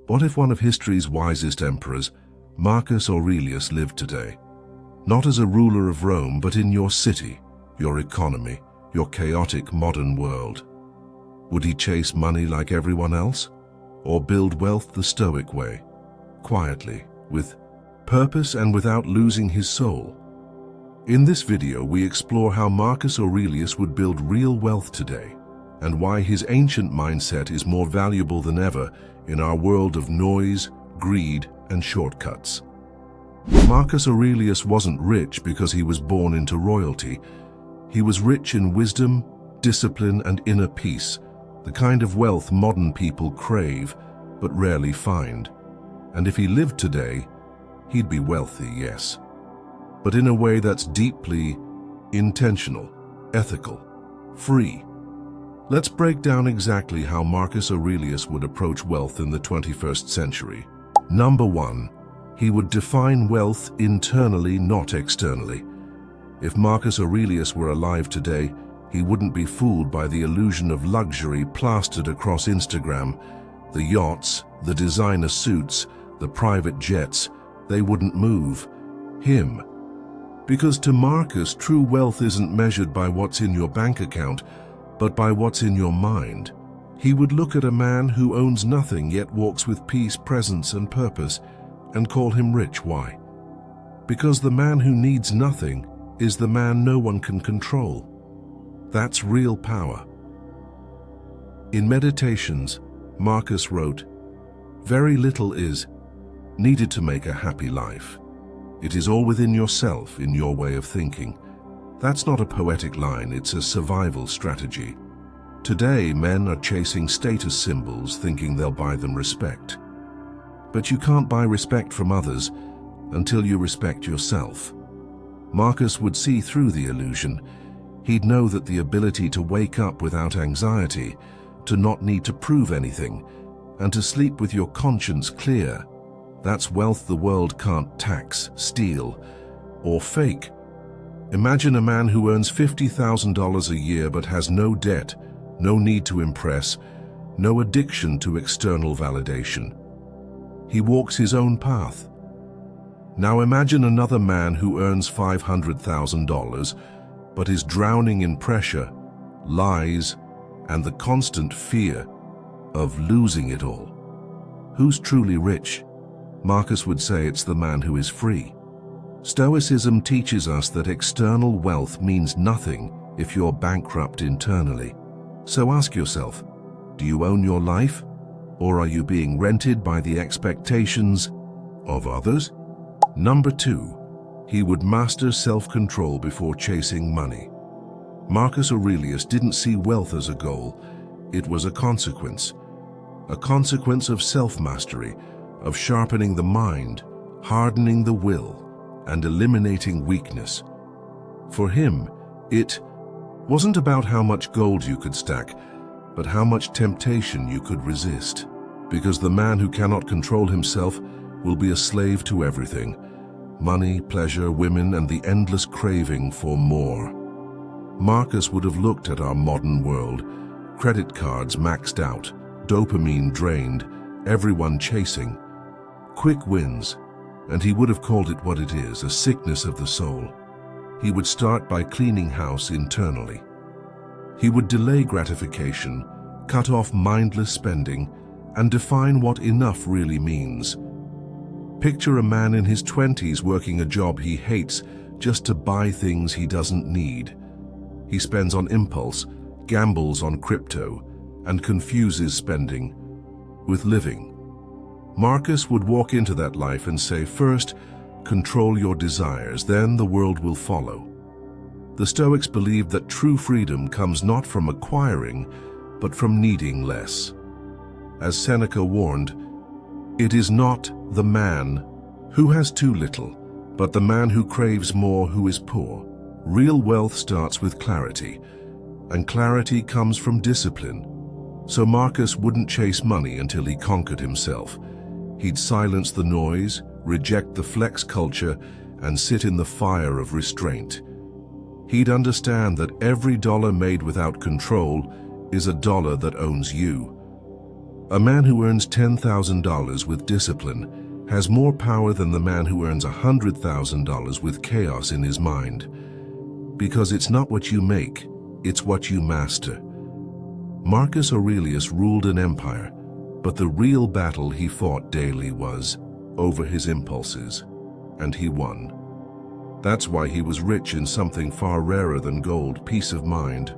What if one of history's wisest emperors, Marcus Aurelius, lived today? Not as a ruler of Rome, but in your city, your economy, your chaotic modern world. Would he chase money like everyone else? Or build wealth the Stoic way, quietly, with purpose and without losing his soul? In this video, we explore how Marcus Aurelius would build real wealth today, and why his ancient mindset is more valuable than ever in our world of noise, greed, and shortcuts. Marcus Aurelius wasn't rich because he was born into royalty. He was rich in wisdom, discipline, and inner peace, the kind of wealth modern people crave but rarely find. And if he lived today, he'd be wealthy, yes, but in a way that's deeply intentional, ethical, free. Let's break down exactly how Marcus Aurelius would approach wealth in the 21st century. Number 1, he would define wealth internally, not externally. If Marcus Aurelius were alive today, he wouldn't be fooled by the illusion of luxury plastered across Instagram. The yachts, the designer suits, the private jets, they wouldn't move him. Because to Marcus, true wealth isn't measured by what's in your bank account, but by what's in your mind. He would look at a man who owns nothing yet walks with peace, presence, and purpose, and call him rich. Why? Because the man who needs nothing is the man no one can control. That's real power. In Meditations, Marcus wrote, "Very little is needed to make a happy life. It is all within yourself, in your way of thinking." That's not a poetic line, it's a survival strategy. Today, men are chasing status symbols, thinking they'll buy them respect. But you can't buy respect from others until you respect yourself. Marcus would see through the illusion. He'd know that the ability to wake up without anxiety, to not need to prove anything, and to sleep with your conscience clear, that's wealth the world can't tax, steal, or fake. Imagine a man who earns $50,000 a year but has no debt, no need to impress, no addiction to external validation. He walks his own path. Now imagine another man who earns $500,000 but is drowning in pressure, lies, and the constant fear of losing it all. Who's truly rich? Marcus would say it's the man who is free. Stoicism teaches us that external wealth means nothing if you're bankrupt internally. So ask yourself, do you own your life? Or are you being rented by the expectations of others? Number 2, he would master self-control before chasing money. Marcus Aurelius didn't see wealth as a goal. It was a consequence of self-mastery, of sharpening the mind, hardening the will, and eliminating weakness. For him, it wasn't about how much gold you could stack, but how much temptation you could resist. Because the man who cannot control himself will be a slave to everything: money, pleasure, women, and the endless craving for more. Marcus would have looked at our modern world, credit cards maxed out, dopamine drained, everyone chasing quick wins, and he would have called it what it is, a sickness of the soul. He would start by cleaning house internally. He would delay gratification, cut off mindless spending, and define what enough really means. Picture a man in his 20s working a job he hates just to buy things he doesn't need. He spends on impulse, gambles on crypto, and confuses spending with living. Marcus would walk into that life and say, first, control your desires, then the world will follow. The Stoics believed that true freedom comes not from acquiring, but from needing less. As Seneca warned, it is not the man who has too little, but the man who craves more who is poor. Real wealth starts with clarity, and clarity comes from discipline. So Marcus wouldn't chase money until he conquered himself. He'd silence the noise, reject the flex culture, and sit in the fire of restraint. He'd understand that every dollar made without control is a dollar that owns you. A man who earns $10,000 with discipline has more power than the man who earns $100,000 with chaos in his mind. Because it's not what you make, it's what you master. Marcus Aurelius ruled an empire, but the real battle he fought daily was over his impulses, and he won. That's why he was rich in something far rarer than gold: peace of mind.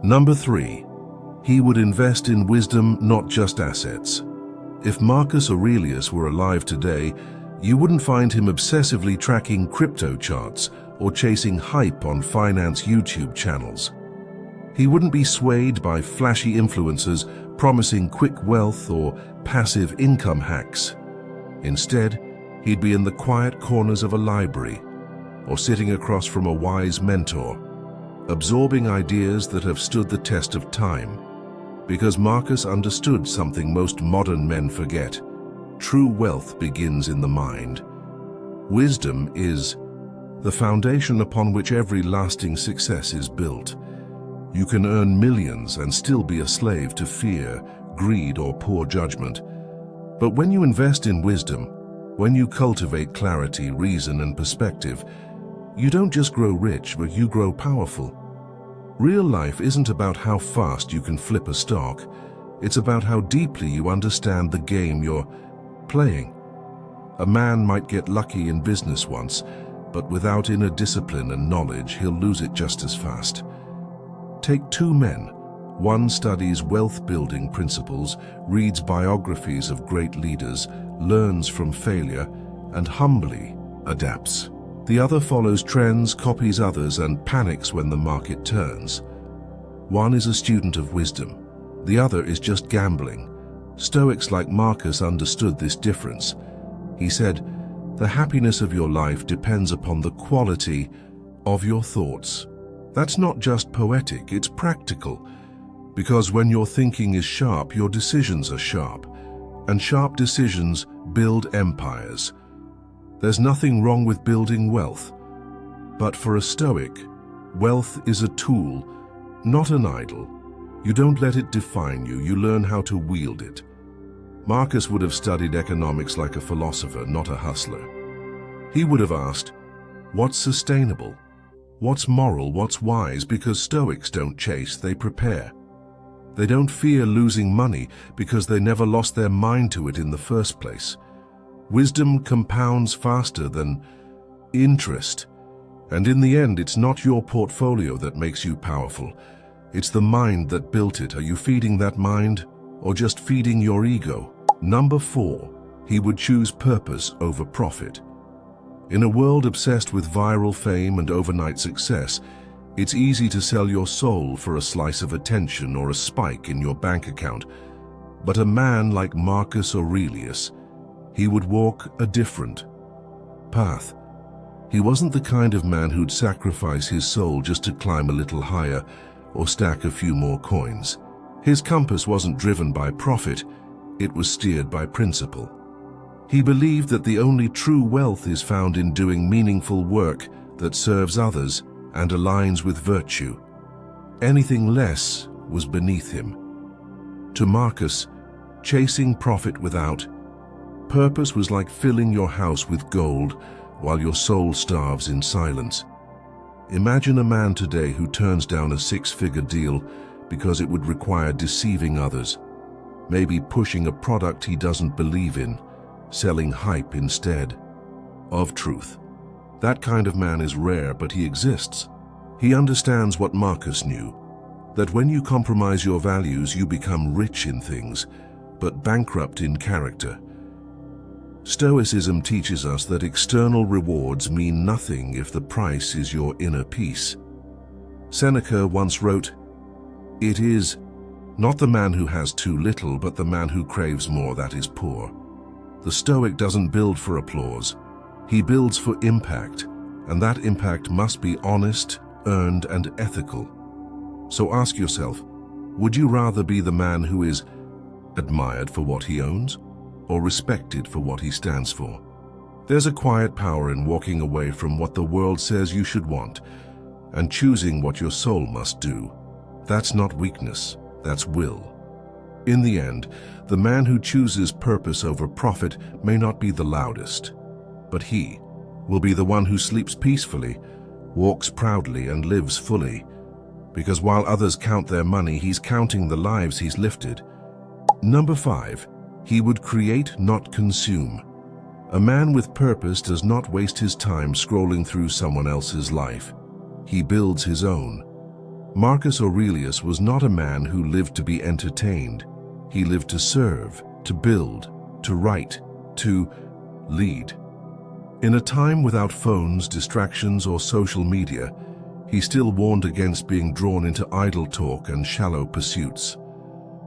Number 3. He would invest in wisdom, not just assets. If Marcus Aurelius were alive today, you wouldn't find him obsessively tracking crypto charts or chasing hype on finance YouTube channels. He wouldn't be swayed by flashy influencers promising quick wealth or passive income hacks. Instead, he'd be in the quiet corners of a library or sitting across from a wise mentor, absorbing ideas that have stood the test of time. Because Marcus understood something most modern men forget: true wealth begins in the mind. Wisdom is the foundation upon which every lasting success is built. You can earn millions and still be a slave to fear, greed, or poor judgment. But when you invest in wisdom, when you cultivate clarity, reason, and perspective, you don't just grow rich, but you grow powerful. Real life isn't about how fast you can flip a stock. It's about how deeply you understand the game you're playing. A man might get lucky in business once, but without inner discipline and knowledge, he'll lose it just as fast. Take two men. One studies wealth-building principles, reads biographies of great leaders, learns from failure, and humbly adapts. The other follows trends, copies others, and panics when the market turns. One is a student of wisdom. The other is just gambling. Stoics like Marcus understood this difference. He said, "The happiness of your life depends upon the quality of your thoughts." That's not just poetic, it's practical. Because when your thinking is sharp, your decisions are sharp. And sharp decisions build empires. There's nothing wrong with building wealth. But for a Stoic, wealth is a tool, not an idol. You don't let it define you, you learn how to wield it. Marcus would have studied economics like a philosopher, not a hustler. He would have asked, what's sustainable? What's moral? What's wise? Because Stoics don't chase, they prepare. They don't fear losing money because they never lost their mind to it in the first place. Wisdom compounds faster than interest. And in the end, it's not your portfolio that makes you powerful. It's the mind that built it. Are you feeding that mind or just feeding your ego? Number 4, he would choose purpose over profit. In a world obsessed with viral fame and overnight success, it's easy to sell your soul for a slice of attention or a spike in your bank account. But a man like Marcus Aurelius, he would walk a different path. He wasn't the kind of man who'd sacrifice his soul just to climb a little higher or stack a few more coins. His compass wasn't driven by profit, it was steered by principle. He believed that the only true wealth is found in doing meaningful work that serves others and aligns with virtue. Anything less was beneath him. To Marcus, chasing profit without purpose was like filling your house with gold while your soul starves in silence. Imagine a man today who turns down a 6-figure deal because it would require deceiving others, maybe pushing a product he doesn't believe in, selling hype instead of truth. That kind of man is rare, but he exists. He understands what Marcus knew, that when you compromise your values, you become rich in things, but bankrupt in character. Stoicism teaches us that external rewards mean nothing if the price is your inner peace. Seneca once wrote, "It is not the man who has too little, but the man who craves more that is poor." The Stoic doesn't build for applause. He builds for impact, and that impact must be honest, earned, and ethical. So ask yourself, would you rather be the man who is admired for what he owns, or respected for what he stands for? There's a quiet power in walking away from what the world says you should want, and choosing what your soul must do. That's not weakness, that's will. In the end, the man who chooses purpose over profit may not be the loudest, but he will be the one who sleeps peacefully, walks proudly, and lives fully. Because while others count their money, he's counting the lives he's lifted. Number 5, he would create, not consume. A man with purpose does not waste his time scrolling through someone else's life. He builds his own. Marcus Aurelius was not a man who lived to be entertained. He lived to serve, to build, to write, to lead. In a time without phones, distractions, or social media, he still warned against being drawn into idle talk and shallow pursuits.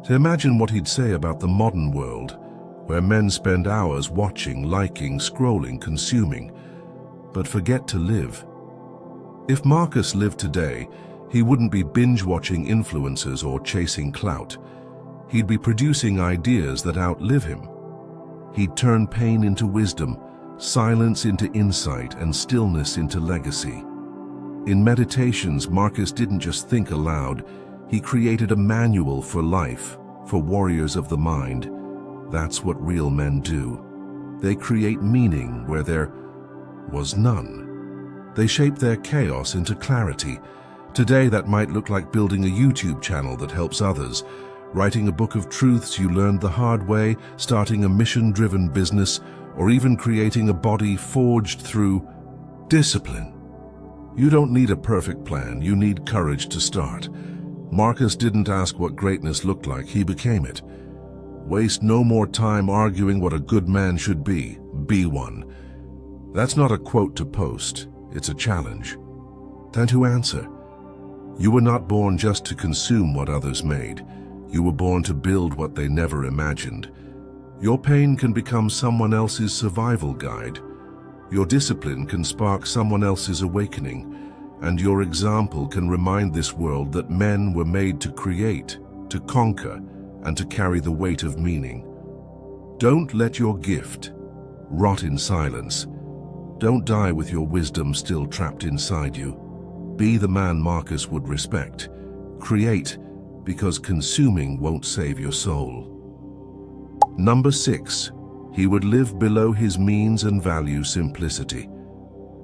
To imagine what he'd say about the modern world, where men spend hours watching, liking, scrolling, consuming, but forget to live. If Marcus lived today, he wouldn't be binge-watching influencers or chasing clout. He'd be producing ideas that outlive him. He'd turn pain into wisdom, silence into insight, and stillness into legacy. In Meditations, Marcus didn't just think aloud, he created a manual for life, for warriors of the mind. That's what real men do. They create meaning where there was none. They shape their chaos into clarity. Today, that might look like building a YouTube channel that helps others, writing a book of truths you learned the hard way, starting a mission-driven business, or even creating a body forged through discipline. You don't need a perfect plan, you need courage to start. Marcus didn't ask what greatness looked like, he became it. Waste no more time arguing what a good man should be one. That's not a quote to post, it's a challenge. Then to answer. You were not born just to consume what others made. You were born to build what they never imagined. Your pain can become someone else's survival guide. Your discipline can spark someone else's awakening. And your example can remind this world that men were made to create, to conquer, and to carry the weight of meaning. Don't let your gift rot in silence. Don't die with your wisdom still trapped inside you. Be the man Marcus would respect. Create, because consuming won't save your soul. Number 6, he would live below his means and value simplicity.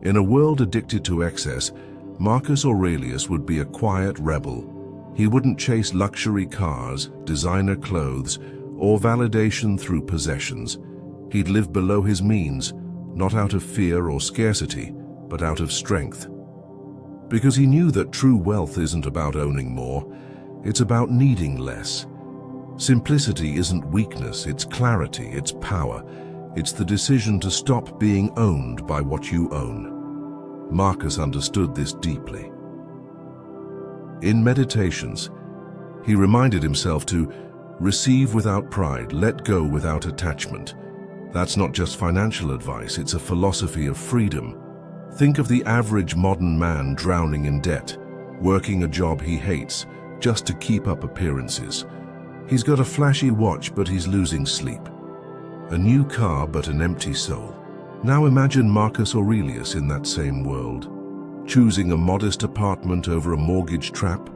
In a world addicted to excess, Marcus Aurelius would be a quiet rebel. He wouldn't chase luxury cars, designer clothes, or validation through possessions. He'd live below his means, not out of fear or scarcity, but out of strength. Because he knew that true wealth isn't about owning more, it's about needing less. Simplicity isn't weakness, it's clarity, it's power. It's the decision to stop being owned by what you own. Marcus understood this deeply. In Meditations, he reminded himself to receive without pride, let go without attachment. That's not just financial advice, it's a philosophy of freedom. Think of the average modern man drowning in debt, working a job he hates, just to keep up appearances. He's got a flashy watch, but he's losing sleep. A new car, but an empty soul. Now imagine Marcus Aurelius in that same world, choosing a modest apartment over a mortgage trap,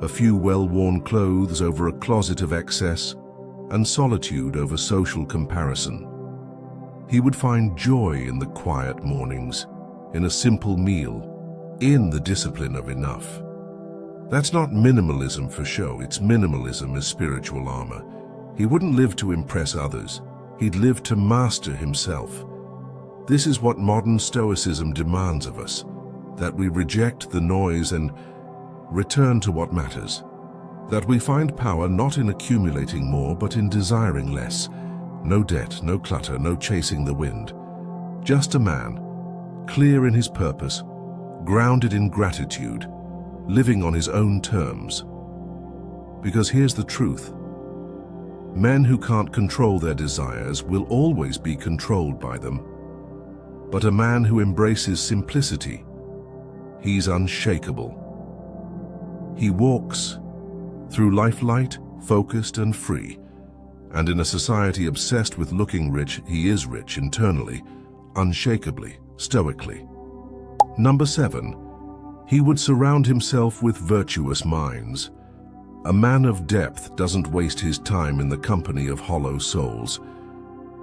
a few well-worn clothes over a closet of excess, and solitude over social comparison. He would find joy in the quiet mornings, in a simple meal, in the discipline of enough. That's not minimalism for show, it's minimalism as spiritual armor. He wouldn't live to impress others, he'd live to master himself. This is what modern Stoicism demands of us, that we reject the noise and return to what matters. That we find power not in accumulating more, but in desiring less. No debt, no clutter, no chasing the wind. Just a man, clear in his purpose, grounded in gratitude, living on his own terms. Because here's the truth. Men who can't control their desires will always be controlled by them. But a man who embraces simplicity, he's unshakable. He walks through life light, focused and free. And in a society obsessed with looking rich, he is rich internally, unshakably, stoically. Number 7, he would surround himself with virtuous minds. A man of depth doesn't waste his time in the company of hollow souls.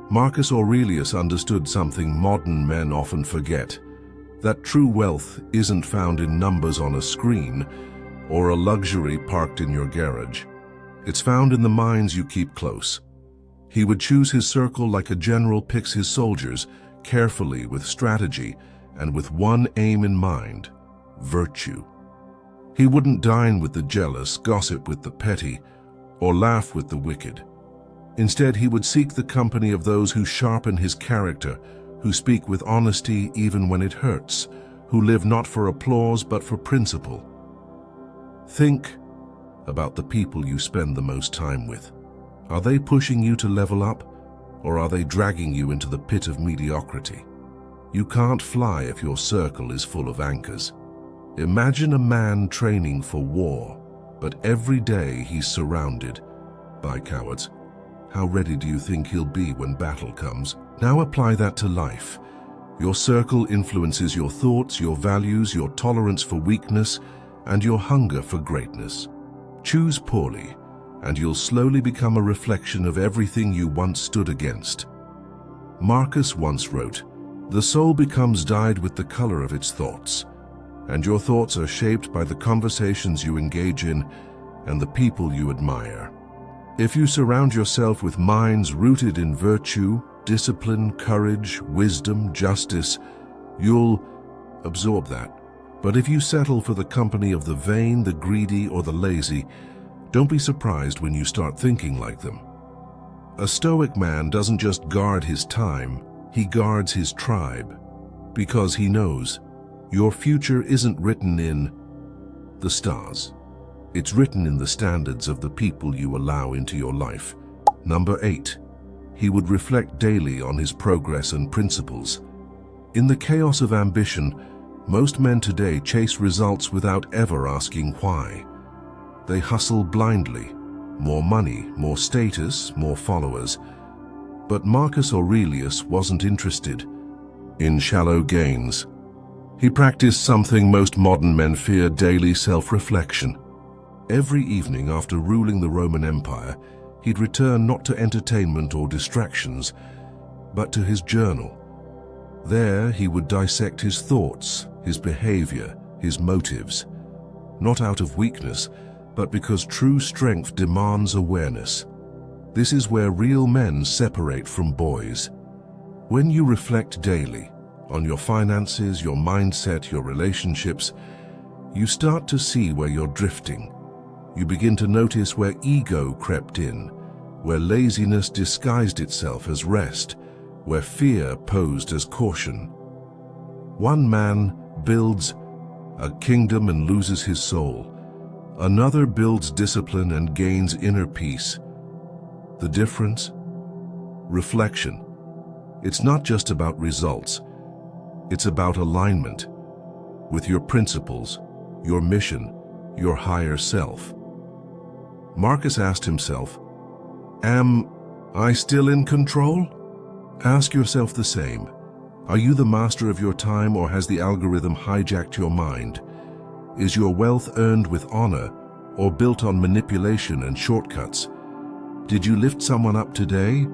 Marcus Aurelius understood something modern men often forget, that true wealth isn't found in numbers on a screen or a luxury parked in your garage. It's found in the minds you keep close. He would choose his circle like a general picks his soldiers, carefully, with strategy, and with one aim in mind: virtue. He wouldn't dine with the jealous, gossip with the petty, or laugh with the wicked. Instead, he would seek the company of those who sharpen his character, who speak with honesty even when it hurts, who live not for applause but for principle. Think about the people you spend the most time with. Are they pushing you to level up, or are they dragging you into the pit of mediocrity? You can't fly if your circle is full of anchors. Imagine a man training for war, but every day he's surrounded by cowards. How ready do you think he'll be when battle comes? Now apply that to life. Your circle influences your thoughts, your values, your tolerance for weakness, and your hunger for greatness. Choose poorly, and you'll slowly become a reflection of everything you once stood against. Marcus once wrote, "The soul becomes dyed with the color of its thoughts, and your thoughts are shaped by the conversations you engage in and the people you admire." If you surround yourself with minds rooted in virtue, discipline, courage, wisdom, justice, you'll absorb that. But if you settle for the company of the vain, the greedy, or the lazy, don't be surprised when you start thinking like them. A Stoic man doesn't just guard his time, he guards his tribe, because he knows your future isn't written in the stars. It's written in the standards of the people you allow into your life. Number 8. He would reflect daily on his progress and principles. In the chaos of ambition, most men today chase results without ever asking why. They hustle blindly. More money, more status, more followers. But Marcus Aurelius wasn't interested in shallow gains. He practiced something most modern men fear: daily self-reflection. Every evening after ruling the Roman Empire, he'd return not to entertainment or distractions, but to his journal. There he would dissect his thoughts, his behavior, his motives, not out of weakness, but because true strength demands awareness. This is where real men separate from boys. When you reflect daily on your finances, your mindset, your relationships, you start to see where you're drifting. You begin to notice where ego crept in, where laziness disguised itself as rest, where fear posed as caution. One man builds a kingdom and loses his soul. Another builds discipline and gains inner peace. The difference? Reflection. It's not just about results. It's about alignment with your principles, your mission, your higher self. Marcus asked himself, "Am I still in control?" Ask yourself the same. Are you the master of your time, or has the algorithm hijacked your mind? Is your wealth earned with honor or built on manipulation and shortcuts? Did you lift someone up today,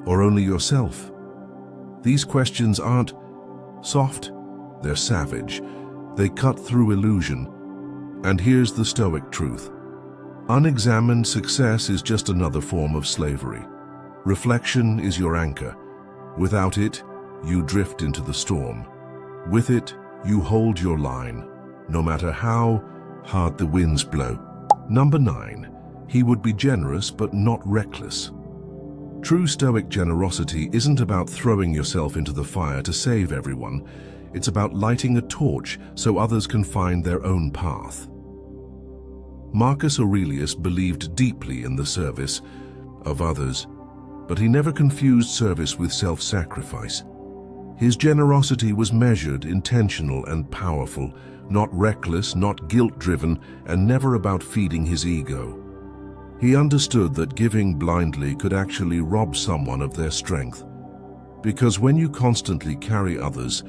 or only yourself? These questions aren't soft, they're savage. They cut through illusion. And here's the Stoic truth. Unexamined success is just another form of slavery. Reflection is your anchor. Without it, you drift into the storm. With it, you hold your line, no matter how hard the winds blow. Number 9. He would be generous but not reckless. True Stoic generosity isn't about throwing yourself into the fire to save everyone. It's about lighting a torch so others can find their own path. Marcus Aurelius believed deeply in the service of others, but he never confused service with self-sacrifice. His generosity was measured, intentional, and powerful, not reckless, not guilt-driven, and never about feeding his ego. He understood that giving blindly could actually rob someone of their strength. Because when you constantly carry others,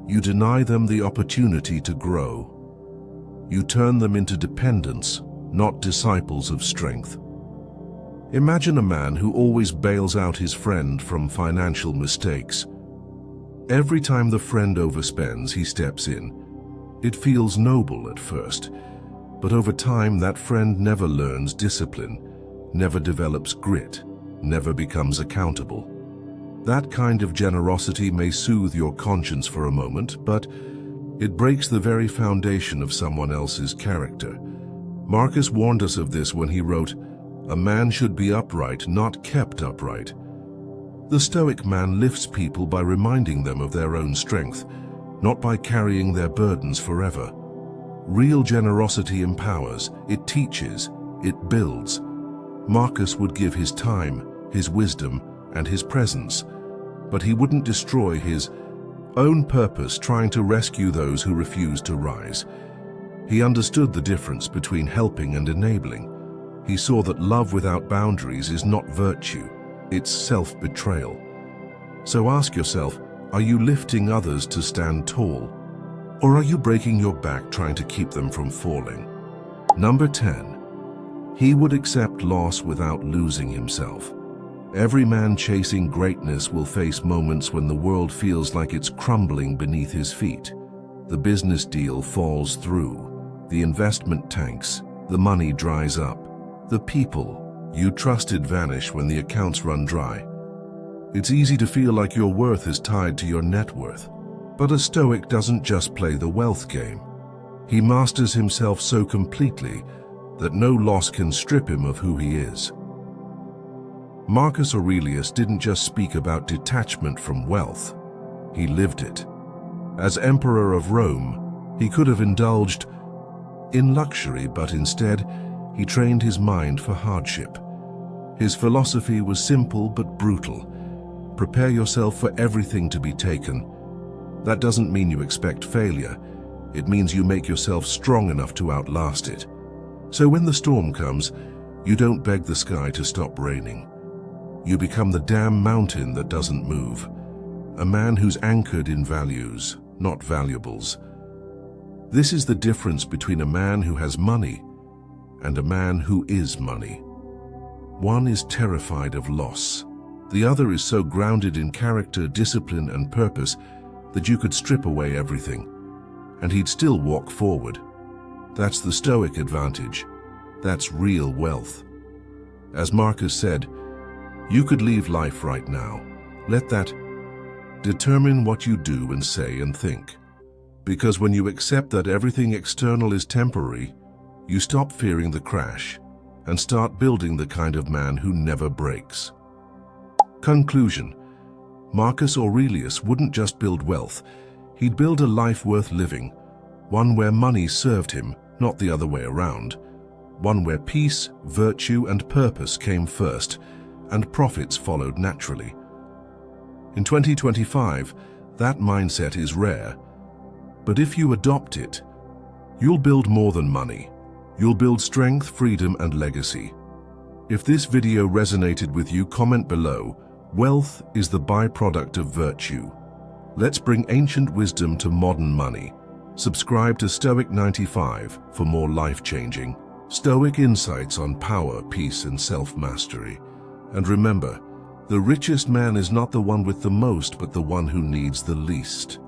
you deny them the opportunity to grow. You turn them into dependents, not disciples of strength. Imagine a man who always bails out his friend from financial mistakes. Every time the friend overspends, he steps in. It feels noble at first, but over time that friend never learns discipline, never develops grit, never becomes accountable. That kind of generosity may soothe your conscience for a moment, but it breaks the very foundation of someone else's character. Marcus warned us of this when he wrote, "A man should be upright, not kept upright." The Stoic man lifts people by reminding them of their own strength, not by carrying their burdens forever. Real generosity empowers, it teaches, it builds. Marcus would give his time, his wisdom, and his presence, but he wouldn't destroy his own purpose trying to rescue those who refuse to rise. He understood the difference between helping and enabling. He saw that love without boundaries is not virtue, it's self-betrayal. So ask yourself, are you lifting others to stand tall? Or are you breaking your back trying to keep them from falling? Number 10. He would accept loss without losing himself. Every man chasing greatness will face moments when the world feels like it's crumbling beneath his feet. The business deal falls through, the investment tanks, the money dries up, the people you trusted vanish when the accounts run dry. It's easy to feel like your worth is tied to your net worth. But a Stoic doesn't just play the wealth game. He masters himself so completely that no loss can strip him of who he is. Marcus Aurelius didn't just speak about detachment from wealth, he lived it. As Emperor of Rome, he could have indulged in luxury, but instead, he trained his mind for hardship. His philosophy was simple but brutal. Prepare yourself for everything to be taken. That doesn't mean you expect failure. It means you make yourself strong enough to outlast it. So when the storm comes, you don't beg the sky to stop raining. You become the damn mountain that doesn't move. A man who's anchored in values, not valuables. This is the difference between a man who has money and a man who is money. One is terrified of loss. The other is so grounded in character, discipline, and purpose that you could strip away everything, and he'd still walk forward. That's the Stoic advantage. That's real wealth. As Marcus said, you could leave life right now. Let that determine what you do and say and think. Because when you accept that everything external is temporary, you stop fearing the crash and start building the kind of man who never breaks. Conclusion. Marcus Aurelius wouldn't just build wealth, he'd build a life worth living, one where money served him, not the other way around, one where peace, virtue, and purpose came first, and profits followed naturally. In 2025, that mindset is rare, but if you adopt it, you'll build more than money. You'll build strength, freedom, and legacy. If this video resonated with you, comment below. Wealth is the byproduct of virtue. Let's bring ancient wisdom to modern money. Subscribe to Stoic 95 for more life-changing, Stoic insights on power, peace, and self-mastery. And remember, the richest man is not the one with the most, but the one who needs the least.